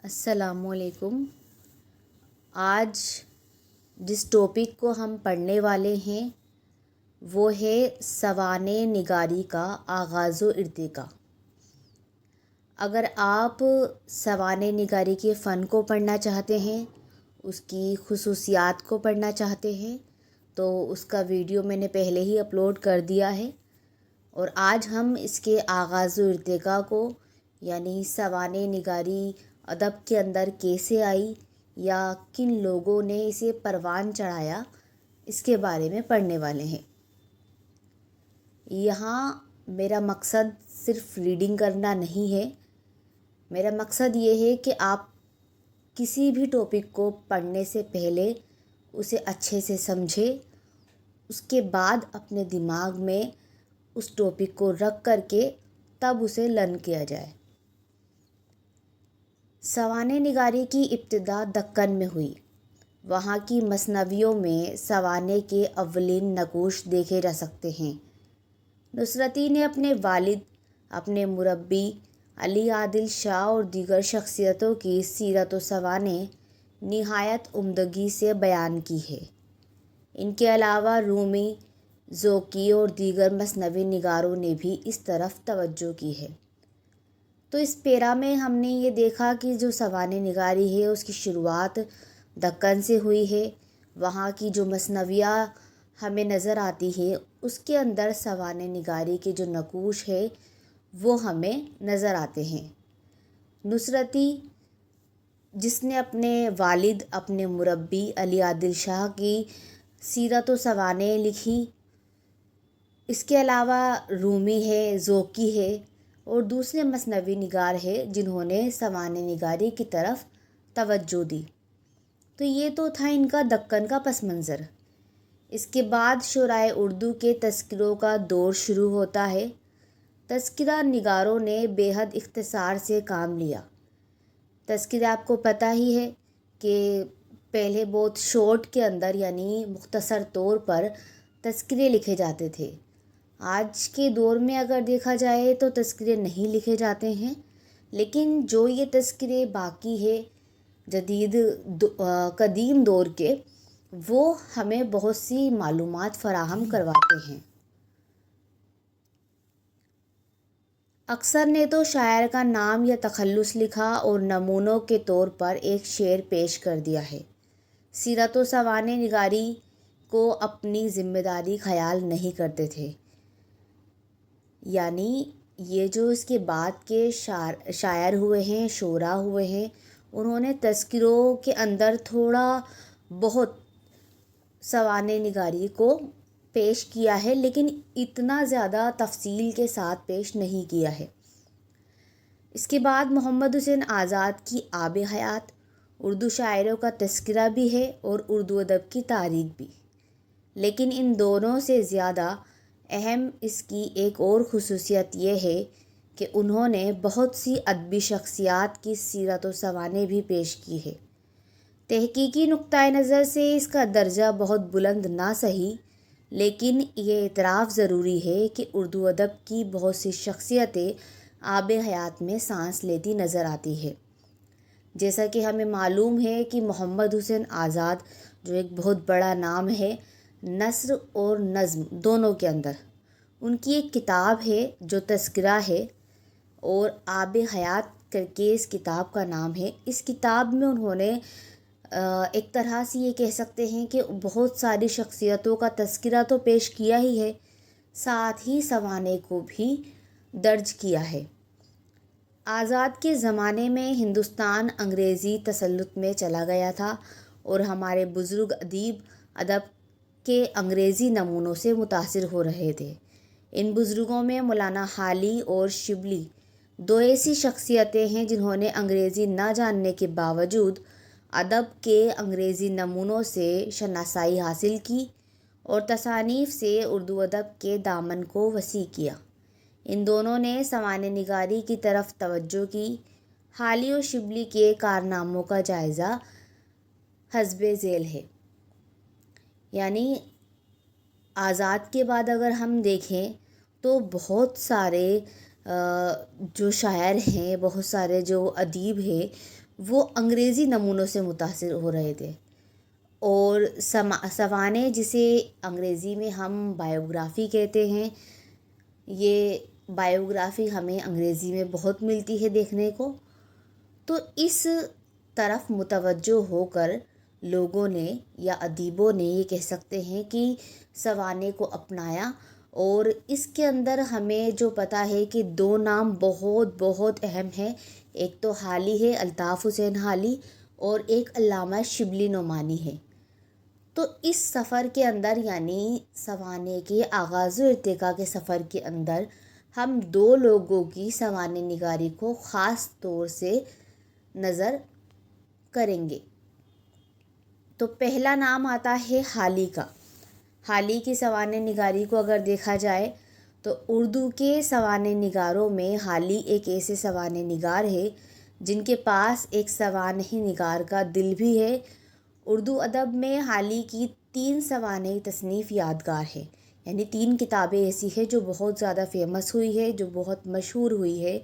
السلام علیکم۔ آج جس ٹاپک کو ہم پڑھنے والے ہیں وہ ہے سوانح نگاری کا آغاز و ارتقاء۔ اگر آپ سوانح نگاری کے فن کو پڑھنا چاہتے ہیں، اس کی خصوصیات کو پڑھنا چاہتے ہیں تو اس کا ویڈیو میں نے پہلے ہی اپلوڈ کر دیا ہے، اور آج ہم اس کے آغاز و ارتقاء کو، یعنی سوانح نگاری ادب کے اندر کیسے آئی یا کن لوگوں نے اسے پروان چڑھایا، اس کے بارے میں پڑھنے والے ہیں۔ یہاں میرا مقصد صرف ریڈنگ کرنا نہیں ہے، میرا مقصد یہ ہے کہ آپ کسی بھی ٹاپک کو پڑھنے سے پہلے اسے اچھے سے سمجھیں، اس کے بعد اپنے دماغ میں اس ٹاپک کو رکھ کر کے تب اسے لرن کیا جائے۔ سوانح نگاری کی ابتدا دکن میں ہوئی۔ وہاں کی مثنویوں میں سوانح کے اولین نقوش دیکھے جا سکتے ہیں۔ نصرتی نے اپنے والد، اپنے مربی علی عادل شاہ اور دیگر شخصیتوں کی سیرت و سوانح نہایت عمدگی سے بیان کی ہے۔ ان کے علاوہ رومی، ذوقی اور دیگر مثنوی نگاروں نے بھی اس طرف توجہ کی ہے۔ تو اس پیرا میں ہم نے یہ دیکھا کہ جو سوانح نگاری ہے اس کی شروعات دکن سے ہوئی ہے۔ وہاں کی جو مثنویہ ہمیں نظر آتی ہے اس کے اندر سوانح نگاری کے جو نقوش ہے وہ ہمیں نظر آتے ہیں۔ نصرتی، جس نے اپنے والد، اپنے مربی علی عادل شاہ کی سیرت و سوانح لکھی، اس کے علاوہ رومی ہے، ذوقی ہے اور دوسرے مثنوی نگار ہے جنہوں نے سوانح نگاری کی طرف توجہ دی۔ تو یہ تو تھا ان کا دکن کا پس منظر۔ اس کے بعد شعرائے اردو کے تذکروں کا دور شروع ہوتا ہے۔ تذکرہ نگاروں نے بے حد اختصار سے کام لیا۔ تذکرہ آپ کو پتہ ہی ہے کہ پہلے بہت شارٹ کے اندر، یعنی مختصر طور پر تذکرے لکھے جاتے تھے۔ آج کے دور میں اگر دیکھا جائے تو تذکرے نہیں لکھے جاتے ہیں، لیکن جو یہ تذکرے باقی ہے جدید قدیم دور کے، وہ ہمیں بہت سی معلومات فراہم کرواتے ہیں۔ اکثر نے تو شاعر کا نام یا تخلص لکھا اور نمونوں کے طور پر ایک شعر پیش کر دیا ہے۔ سیرت و سوانح نگاری کو اپنی ذمہ داری خیال نہیں کرتے تھے، یعنی یہ جو اس کے بعد کے شاعر ہوئے ہیں، شعراء ہوئے ہیں، انہوں نے تذکروں کے اندر تھوڑا بہت سوانح نگاری کو پیش کیا ہے، لیکن اتنا زیادہ تفصیل کے ساتھ پیش نہیں کیا ہے۔ اس کے بعد محمد حسین آزاد کی آب حیات اردو شاعروں کا تذکرہ بھی ہے اور اردو ادب کی تاریخ بھی، لیکن ان دونوں سے زیادہ اہم اس کی ایک اور خصوصیت یہ ہے کہ انہوں نے بہت سی ادبی شخصیات کی سیرت و سوانح بھی پیش کی ہے۔ تحقیقی نقطۂ نظر سے اس کا درجہ بہت بلند نہ سہی، لیکن یہ اعتراف ضروری ہے کہ اردو ادب کی بہت سی شخصیتیں آب حیات میں سانس لیتی نظر آتی ہے۔ جیسا کہ ہمیں معلوم ہے کہ محمد حسین آزاد جو ایک بہت بڑا نام ہے نثر اور نظم دونوں کے اندر، ان کی ایک کتاب ہے جو تذکرہ ہے، اور آب حیات کر کے اس کتاب کا نام ہے۔ اس کتاب میں انہوں نے ایک طرح سے یہ کہہ سکتے ہیں کہ بہت ساری شخصیتوں کا تذکرہ تو پیش کیا ہی ہے، ساتھ ہی سوانح کو بھی درج کیا ہے۔ آزاد کے زمانے میں ہندوستان انگریزی تسلط میں چلا گیا تھا اور ہمارے بزرگ ادب کے انگریزی نمونوں سے متاثر ہو رہے تھے۔ ان بزرگوں میں مولانا حالی اور شبلی دو ایسی شخصیتیں ہیں جنہوں نے انگریزی نہ جاننے کے باوجود ادب کے انگریزی نمونوں سے شناسائی حاصل کی اور تصانیف سے اردو ادب کے دامن کو وسیع کیا۔ ان دونوں نے سوانح نگاری کی طرف توجہ کی۔ حالی اور شبلی کے کارناموں کا جائزہ حسب ذیل ہے۔ یعنی آزاد کے بعد اگر ہم دیکھیں تو بہت سارے جو شاعر ہیں، بہت سارے جو ادیب ہیں، وہ انگریزی نمونوں سے متاثر ہو رہے تھے، اور سوانح جسے انگریزی میں ہم بایوگرافی کہتے ہیں، یہ بایوگرافی ہمیں انگریزی میں بہت ملتی ہے دیکھنے کو. تو اس طرف متوجہ ہو کر لوگوں نے یا ادیبوں نے یہ کہہ سکتے ہیں کہ سوانح کو اپنایا. اور اس کے اندر ہمیں جو پتہ ہے کہ دو نام بہت بہت اہم ہیں. ایک تو حالی ہے، الطاف حسین حالی، اور ایک علامہ شبلی نعمانی ہے. تو اس سفر کے اندر، یعنی سوانح کے آغاز و ارتقاء کے سفر کے اندر، ہم دو لوگوں کی سوانح نگاری کو خاص طور سے نظر کریں گے. تو پہلا نام آتا ہے حالی کا. حالی کی سوانح نگاری کو اگر دیکھا جائے تو اردو کے سوانح نگاروں میں حالی ایک ایسے سوانح نگار ہے جن کے پاس ایک سوانح نگار کا دل بھی ہے. اردو ادب میں حالی کی 3 سوانح تصنیف یادگار ہے، یعنی 3 کتابیں ایسی ہیں جو بہت زیادہ فیمس ہوئی ہے، جو بہت مشہور ہوئی ہے،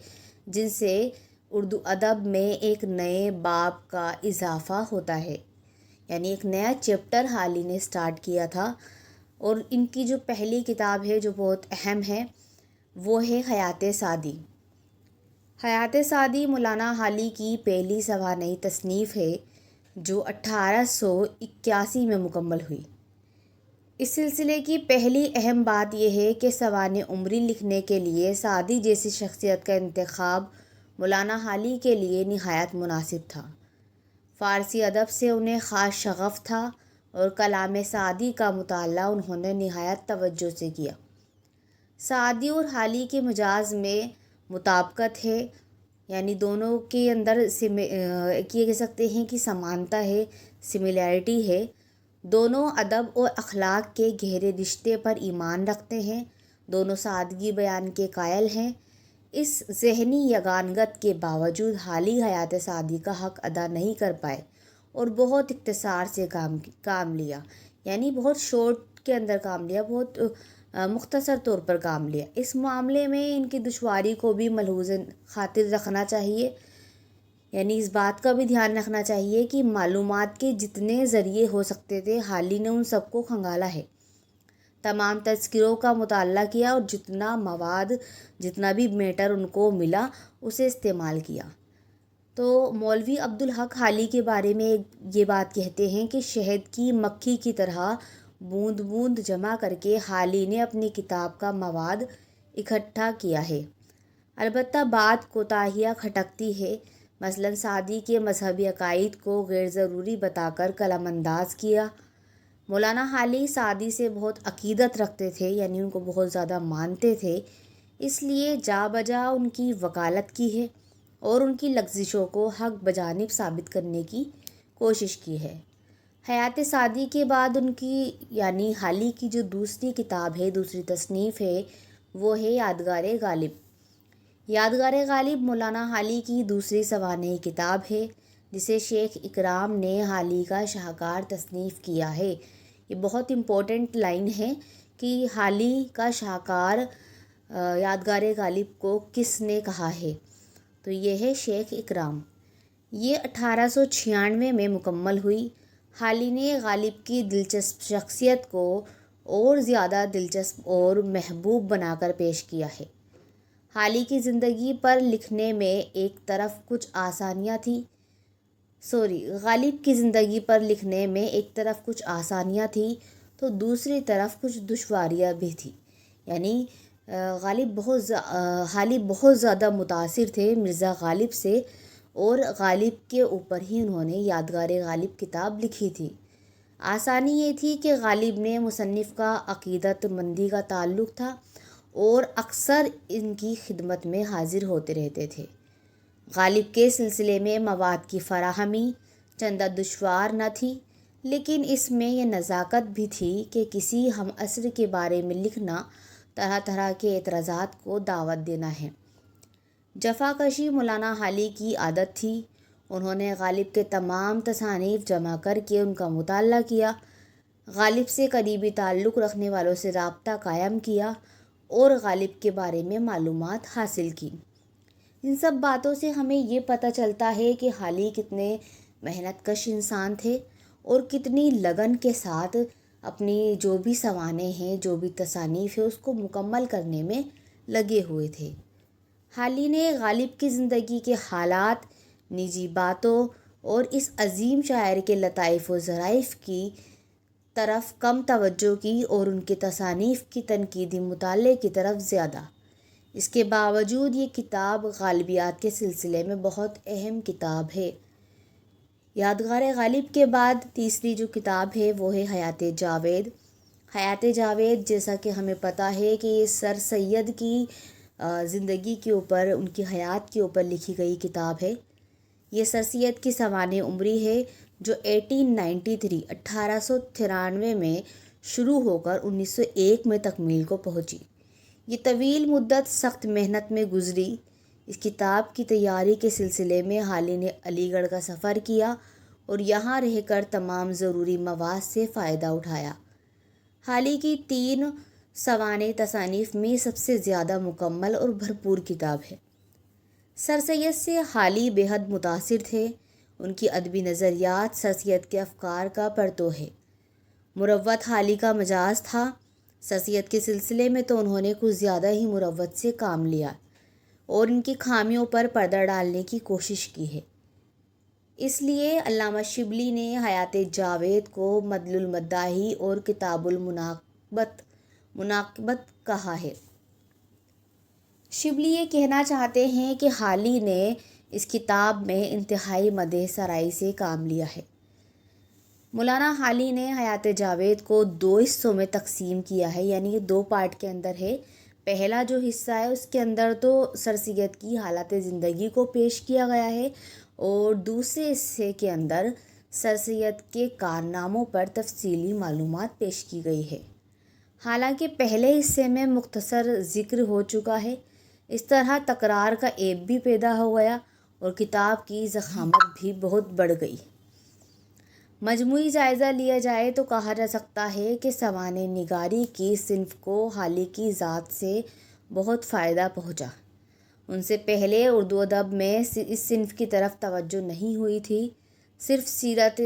جن سے اردو ادب میں ایک نئے باب کا اضافہ ہوتا ہے، یعنی ایک نیا چیپٹر حالی نے سٹارٹ کیا تھا. اور ان کی جو پہلی کتاب ہے جو بہت اہم ہے وہ ہے حیات سعدی. حیات سعدی مولانا حالی کی پہلی سوانحی تصنیف ہے جو 1881 میں مکمل ہوئی. اس سلسلے کی پہلی اہم بات یہ ہے کہ سوانح عمری لکھنے کے لیے سعدی جیسی شخصیت کا انتخاب مولانا حالی کے لیے نہایت مناسب تھا. فارسی ادب سے انہیں خاص شغف تھا اور کلام سعدی کا مطالعہ انہوں نے نہایت توجہ سے کیا. سعدی اور حالی کے مجاز میں مطابقت ہے، یعنی دونوں کے اندر یہ کہہ سکتے ہیں کہ سمانتا ہے، سملیرٹی ہے. دونوں ادب اور اخلاق کے گہرے رشتے پر ایمان رکھتے ہیں، دونوں سادگی بیان کے قائل ہیں. اس ذہنی یگانگت کے باوجود حالی حیات سعدی کا حق ادا نہیں کر پائے اور بہت اختصار سے کام لیا، یعنی بہت شارٹ کے اندر کام لیا، بہت مختصر طور پر کام لیا. اس معاملے میں ان کی دشواری کو بھی ملحوظ خاطر رکھنا چاہیے، یعنی اس بات کا بھی دھیان رکھنا چاہیے کہ معلومات کے جتنے ذریعے ہو سکتے تھے حالی نے ان سب کو کھنگالا ہے، تمام تذکروں کا مطالعہ کیا اور جتنا مواد، جتنا بھی میٹر ان کو ملا اسے استعمال کیا. تو مولوی عبدالحق حالی کے بارے میں یہ بات کہتے ہیں کہ شہد کی مکھی کی طرح بوند بوند جمع کر کے حالی نے اپنی کتاب کا مواد اکٹھا کیا ہے. البتہ بات کوتاہیاں کھٹکتی ہے، مثلا سعدی کے مذہبی عقائد کو غیر ضروری بتا کر قلم انداز کیا. مولانا حالی سعدی سے بہت عقیدت رکھتے تھے، یعنی ان کو بہت زیادہ مانتے تھے، اس لیے جا بجا ان کی وکالت کی ہے اور ان کی لغزشوں کو حق بجانب ثابت کرنے کی کوشش کی ہے. حیات سعدی کے بعد ان کی، یعنی حالی کی جو دوسری کتاب ہے، دوسری تصنیف ہے، وہ ہے یادگار غالب. یادگار غالب مولانا حالی کی دوسری سوانحی کتاب ہے جسے شیخ اکرام نے حالی کا شاہکار تصنیف کیا ہے. یہ بہت امپورٹنٹ لائن ہے کہ حالی کا شاہکار یادگار غالب کو کس نے کہا ہے، تو یہ ہے شیخ اکرام. یہ 1896 میں مکمل ہوئی. حالی نے غالب کی دلچسپ شخصیت کو اور زیادہ دلچسپ اور محبوب بنا کر پیش کیا ہے. حالی کی زندگی پر لکھنے میں ایک طرف کچھ آسانیاں تھیں غالب کی زندگی پر لکھنے میں ایک طرف کچھ آسانیاں تھیں تو دوسری طرف کچھ دشواریاں بھی تھیں. یعنی حالی بہت زیادہ متاثر تھے مرزا غالب سے، اور غالب کے اوپر ہی انہوں نے یادگار غالب کتاب لکھی تھی. آسانی یہ تھی کہ غالب نے مصنف کا عقیدت مندی کا تعلق تھا اور اکثر ان کی خدمت میں حاضر ہوتے رہتے تھے. غالب کے سلسلے میں مواد کی فراہمی چندہ دشوار نہ تھی، لیکن اس میں یہ نزاکت بھی تھی کہ کسی ہم عصر کے بارے میں لکھنا طرح طرح کے اعتراضات کو دعوت دینا ہے. جفا کشی مولانا حالی کی عادت تھی. انہوں نے غالب کے تمام تصانیف جمع کر کے ان کا مطالعہ کیا، غالب سے قریبی تعلق رکھنے والوں سے رابطہ قائم کیا اور غالب کے بارے میں معلومات حاصل کی. ان سب باتوں سے ہمیں یہ پتہ چلتا ہے کہ حالی کتنے محنت کش انسان تھے اور کتنی لگن کے ساتھ اپنی جو بھی سوانح ہیں، جو بھی تصانیف ہے، اس کو مکمل کرنے میں لگے ہوئے تھے۔ حالی نے غالب کی زندگی کے حالات، نجی باتوں اور اس عظیم شاعر کے لطائف و ظرائف کی طرف کم توجہ کی اور ان کے تصانیف کی تنقیدی مطالعے کی طرف زیادہ۔ اس کے باوجود یہ کتاب غالبیات کے سلسلے میں بہت اہم کتاب ہے۔ یادگار غالب کے بعد تیسری جو کتاب ہے وہ ہے حیات جاوید۔ حیات جاوید، جیسا کہ ہمیں پتہ ہے کہ یہ سر سید کی زندگی کے اوپر، ان کی حیات کے اوپر لکھی گئی کتاب ہے۔ یہ سر سید کی سوانح عمری ہے جو 1893 میں شروع ہو کر 1901 میں تکمیل کو پہنچی۔ یہ طویل مدت سخت محنت میں گزری۔ اس کتاب کی تیاری کے سلسلے میں حالی نے علی گڑھ کا سفر کیا اور یہاں رہ کر تمام ضروری مواد سے فائدہ اٹھایا۔ حالی کی 3 سوانح تصانیف میں سب سے زیادہ مکمل اور بھرپور کتاب ہے۔ سر سید سے حالی بے حد متاثر تھے۔ ان کی ادبی نظریات سر سید کے افکار کا پرتو ہے۔ مروت حالی کا مجاز تھا۔ سر سید کے سلسلے میں تو انہوں نے کچھ زیادہ ہی مروت سے کام لیا اور ان کی خامیوں پر پردہ ڈالنے کی کوشش کی ہے۔ اس لیے علامہ شبلی نے حیات جاوید کو مدل المداحی اور کتاب مناقبت کہا ہے۔ شبلی یہ کہنا چاہتے ہیں کہ حالی نے اس کتاب میں انتہائی مدح سرائی سے کام لیا ہے۔ مولانا حالی نے حیات جاوید کو 2 حصوں میں تقسیم کیا ہے، یعنی یہ 2 پارٹ کے اندر ہے۔ پہلا جو حصہ ہے اس کے اندر تو سر سید کی حالات زندگی کو پیش کیا گیا ہے اور دوسرے حصے کے اندر سر سید کے کارناموں پر تفصیلی معلومات پیش کی گئی ہے۔ حالانکہ پہلے حصے میں مختصر ذکر ہو چکا ہے، اس طرح تکرار کا عیب بھی پیدا ہو گیا اور کتاب کی ضخامت بھی بہت بڑھ گئی۔ مجموعی جائزہ لیا جائے تو کہا جا سکتا ہے کہ سوانح نگاری کی صنف کو حالی کی ذات سے بہت فائدہ پہنچا۔ ان سے پہلے اردو ادب میں اس صنف کی طرف توجہ نہیں ہوئی تھی، صرف سیرت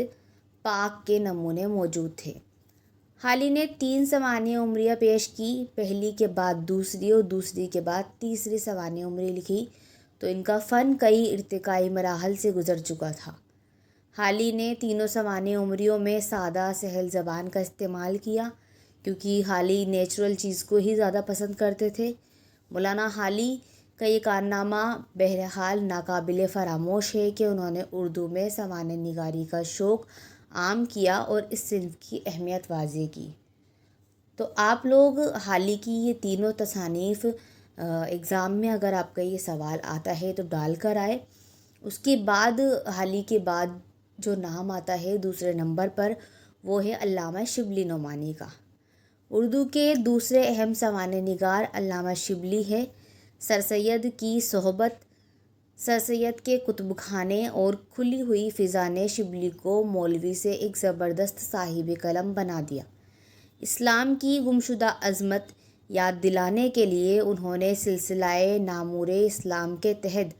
پاک کے نمونے موجود تھے۔ حالی نے 3 سوانح عمریہ پیش کی، پہلی کے بعد دوسری اور دوسری کے بعد تیسری سوانح عمری لکھی، تو ان کا فن کئی ارتقائی مراحل سے گزر چکا تھا۔ حالی نے تینوں سوانح عمریوں میں سادہ سہل زبان کا استعمال کیا، کیونکہ حالی نیچرل چیز کو ہی زیادہ پسند کرتے تھے۔ مولانا حالی کا یہ کارنامہ بہرحال ناقابل فراموش ہے کہ انہوں نے اردو میں سوانح نگاری کا شوق عام کیا اور اس صنف کی اہمیت واضح کی۔ تو آپ لوگ حالی کی یہ تینوں تصانیف ایگزام میں اگر آپ کا یہ سوال آتا ہے تو ڈال کر آئے۔ اس کے بعد حالی کے بعد جو نام آتا ہے دوسرے نمبر پر وہ ہے علامہ شبلی نعمانی کا۔ اردو کے دوسرے اہم سوانح نگار علامہ شبلی ہے۔ سر سید کی صحبت، سر سید کے کتب خانے اور کھلی ہوئی فضا نے شبلی کو مولوی سے ایک زبردست صاحب قلم بنا دیا۔ اسلام کی گمشدہ عظمت یاد دلانے کے لیے انہوں نے سلسلہ نامور اسلام کے تحت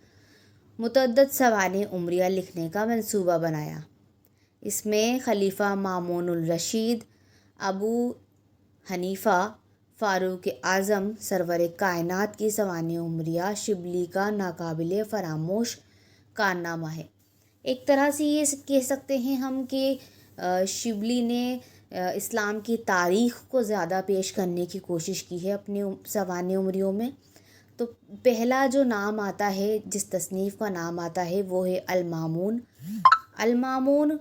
متعدد سوانح عمریہ لکھنے کا منصوبہ بنایا۔ اس میں خلیفہ مامون الرشید، ابو حنیفہ، فاروق اعظم، سرور کائنات کی سوانح عمریہ شبلی کا ناقابل فراموش کارنامہ ہے۔ ایک طرح سے یہ کہہ سکتے ہیں ہم کہ شبلی نے اسلام کی تاریخ کو زیادہ پیش کرنے کی کوشش کی ہے اپنی سوانح عمریوں میں۔ تو پہلا جو نام آتا ہے، جس تصنیف کا نام آتا ہے وہ ہے المامون۔ المامون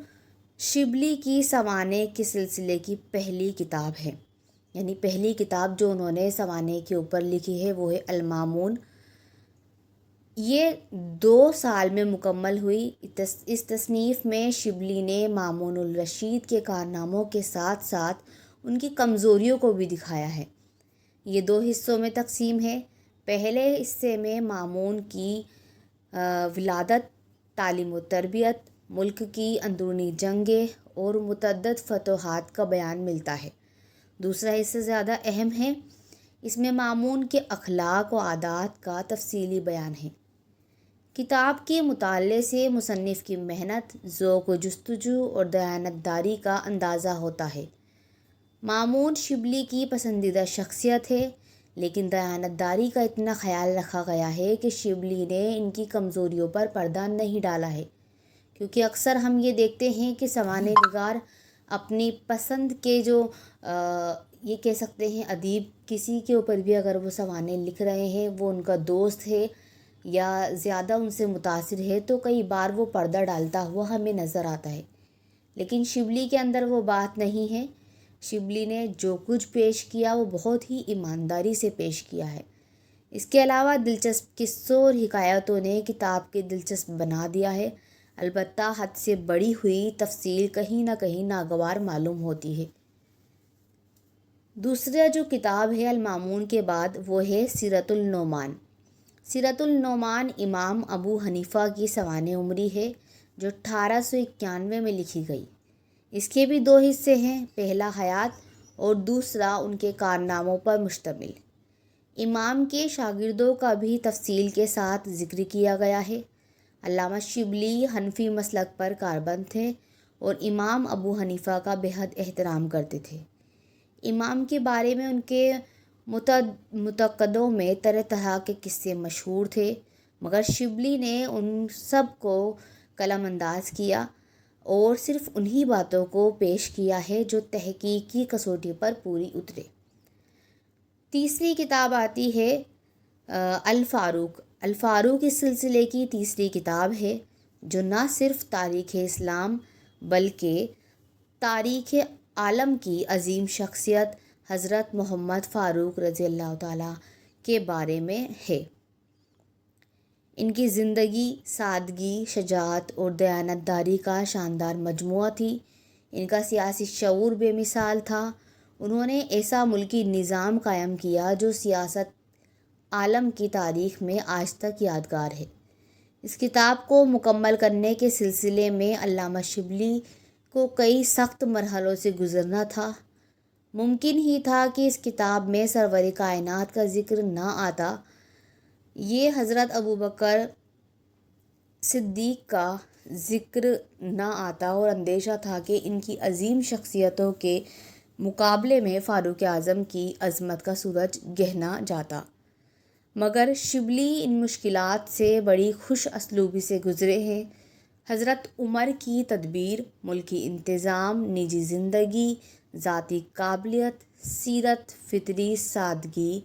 شبلی کی سوانح کے سلسلے کی پہلی کتاب ہے، یعنی پہلی کتاب جو انہوں نے سوانح کے اوپر لکھی ہے وہ ہے المامون۔ یہ 2 سال میں مکمل ہوئی۔ اس تصنیف میں شبلی نے مامون الرشید کے کارناموں کے ساتھ ساتھ ان کی کمزوریوں کو بھی دکھایا ہے۔ یہ 2 حصوں میں تقسیم ہے۔ پہلے حصے میں مامون کی ولادت، تعلیم و تربیت، ملک کی اندرونی جنگیں اور متعدد فتوحات کا بیان ملتا ہے۔ دوسرا حصہ زیادہ اہم ہے۔ اس میں مامون کے اخلاق و عادات کا تفصیلی بیان ہے۔ کتاب کے مطالعے سے مصنف کی محنت، ذوق و جستجو اور دیانتداری کا اندازہ ہوتا ہے۔ مامون شبلی کی پسندیدہ شخصیت ہے، لیکن دیانتداری کا اتنا خیال رکھا گیا ہے کہ شبلی نے ان کی کمزوریوں پر پردہ نہیں ڈالا ہے، کیونکہ اکثر ہم یہ دیکھتے ہیں کہ سوانح نگار اپنی پسند کے جو یہ کہہ سکتے ہیں ادیب، کسی کے اوپر بھی اگر وہ سوانح لکھ رہے ہیں، وہ ان کا دوست ہے یا زیادہ ان سے متاثر ہے، تو کئی بار وہ پردہ ڈالتا ہوا ہمیں نظر آتا ہے، لیکن شبلی کے اندر وہ بات نہیں ہے۔ شبلی نے جو کچھ پیش کیا وہ بہت ہی ایمانداری سے پیش کیا ہے۔ اس کے علاوہ دلچسپ قصوں اور حکایتوں نے کتاب کے دلچسپ بنا دیا ہے، البتہ حد سے بڑھی ہوئی تفصیل کہیں نہ کہیں ناگوار معلوم ہوتی ہے۔ دوسرا جو کتاب ہے المامون کے بعد، وہ ہے سیرۃ النعمان۔ سیرۃ النعمان امام ابو حنیفہ کی سوانح عمری ہے، جو 1891 میں لکھی گئی۔ اس کے بھی 2 حصے ہیں، پہلا حیات اور دوسرا ان کے کارناموں پر مشتمل۔ امام کے شاگردوں کا بھی تفصیل کے ساتھ ذکر کیا گیا ہے۔ علامہ شبلی حنفی مسلک پر کاربند تھے اور امام ابو حنیفہ کا بہت احترام کرتے تھے۔ امام کے بارے میں ان کے متقدوں میں طرح طرح کے قصے مشہور تھے، مگر شبلی نے ان سب کو قلم انداز کیا اور صرف انہی باتوں کو پیش کیا ہے جو تحقیق کی کسوٹی پر پوری اترے۔ تیسری کتاب آتی ہے الفاروق۔ الفاروق اس سلسلے کی تیسری کتاب ہے، جو نہ صرف تاریخ اسلام بلکہ تاریخ عالم کی عظیم شخصیت حضرت محمد فاروق رضی اللہ تعالیٰ کے بارے میں ہے۔ ان کی زندگی سادگی، شجاعت اور دیانتداری کا شاندار مجموعہ تھی۔ ان کا سیاسی شعور بے مثال تھا۔ انہوں نے ایسا ملکی نظام قائم کیا جو سیاست عالم کی تاریخ میں آج تک یادگار ہے۔ اس کتاب کو مکمل کرنے کے سلسلے میں علامہ شبلی کو کئی سخت مرحلوں سے گزرنا تھا۔ ممکن ہی تھا کہ اس کتاب میں سرور کائنات کا ذکر نہ آتا، یہ حضرت ابوبکر صدیق کا ذکر نہ آتا، اور اندیشہ تھا کہ ان کی عظیم شخصیتوں کے مقابلے میں فاروق اعظم کی عظمت کا سورج گہنا جاتا۔ مگر شبلی ان مشکلات سے بڑی خوش اسلوبی سے گزرے ہیں۔ حضرت عمر کی تدبیر، ملکی انتظام، نجی زندگی، ذاتی قابلیت، سیرت، فطری سادگی،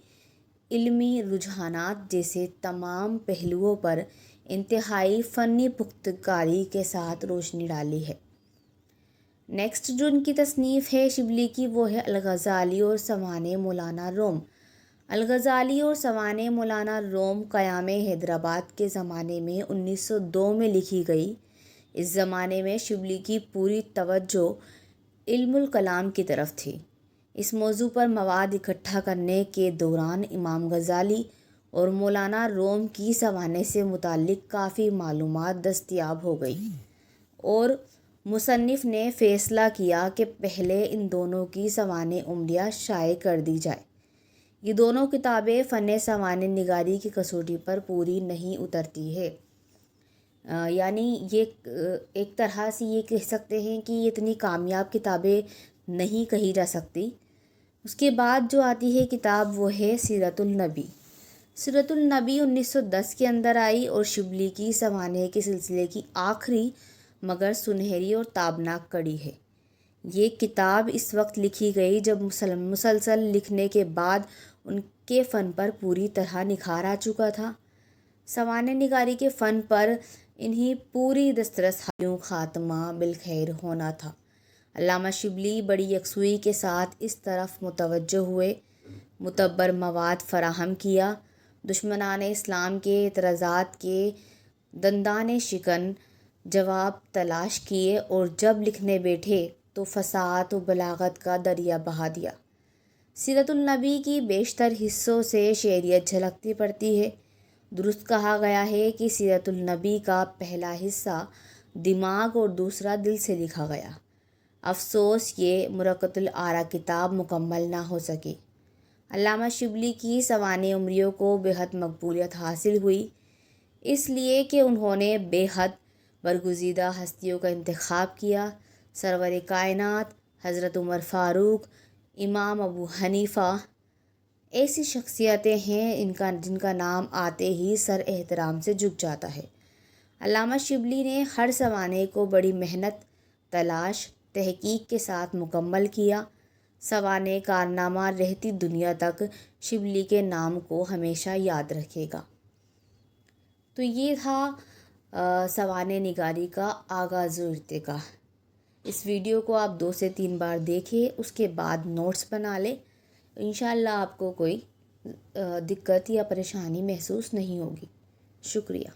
علمی رجحانات جیسے تمام پہلوؤں پر انتہائی فنی پختکاری کے ساتھ روشنی ڈالی ہے۔ نیکسٹ جو ان کی تصنیف ہے شبلی کی، وہ ہے الغزالی اور سوانح مولانا روم۔ الغزالی اور سوانح مولانا روم قیام حیدرآباد کے زمانے میں 1902 میں لکھی گئی۔ اس زمانے میں شبلی کی پوری توجہ علم الکلام کی طرف تھی۔ اس موضوع پر مواد اکٹھا کرنے کے دوران امام غزالی اور مولانا روم کی سوانح سے متعلق کافی معلومات دستیاب ہو گئی، اور مصنف نے فیصلہ کیا کہ پہلے ان دونوں کی سوانح عمریہ شائع کر دی جائے۔ یہ دونوں کتابیں فن سوانح نگاری کی کسوٹی پر پوری نہیں اترتی ہے، یعنی یہ ایک طرح سے یہ کہہ سکتے ہیں کہ یہ اتنی کامیاب کتابیں نہیں کہی جا سکتی۔ اس کے بعد جو آتی ہے کتاب، وہ ہے سیرۃ النبی۔ سیرۃ النبی 1910 کے اندر آئی اور شبلی کی سوانح کے سلسلے کی آخری مگر سنہری اور تابناک کڑی ہے۔ یہ کتاب اس وقت لکھی گئی جب مسلسل لکھنے کے بعد ان کے فن پر پوری طرح نکھار آ چکا تھا۔ سوانح نگاری کے فن پر انہیں پوری دسترس یوں خاتمہ بالخیر ہونا تھا۔ علامہ شبلی بڑی یکسوئی کے ساتھ اس طرف متوجہ ہوئے، معتبر مواد فراہم کیا، دشمنان اسلام کے اعتراضات کے دندان شکن جواب تلاش کیے، اور جب لکھنے بیٹھے تو فصاحت و بلاغت کا دریا بہا دیا۔ سیرۃ النبی کی بیشتر حصوں سے شعریت جھلکتی پڑتی ہے۔ درست کہا گیا ہے کہ سیرۃ النبی کا پہلا حصہ دماغ اور دوسرا دل سے لکھا گیا۔ افسوس یہ مرقۃ الآراء کتاب مکمل نہ ہو سکی۔ علامہ شبلی کی سوانح عمریوں کو بہت مقبولیت حاصل ہوئی۔ اس لیے کہ انہوں نے بے حد برگزیدہ ہستیوں کا انتخاب کیا۔ سرور کائنات حضرت عمر فاروق، امام ابو حنیفہ، ایسی شخصیتیں ہیں جن کا نام آتے ہی سر احترام سے جھک جاتا ہے۔ علامہ شبلی نے ہر سوانح کو بڑی محنت، تلاش، تحقیق کے ساتھ مکمل کیا۔ سوانح کارنامہ رہتی دنیا تک شبلی کے نام کو ہمیشہ یاد رکھے گا۔ تو یہ تھا سوانح نگاری کا آغاز و ارتقاء۔ اس ویڈیو کو آپ 2 سے 3 بار دیکھیں، اس کے بعد نوٹس بنا لیں۔ انشاءاللہ آپ کو کوئی دقت یا پریشانی محسوس نہیں ہوگی۔ شکریہ۔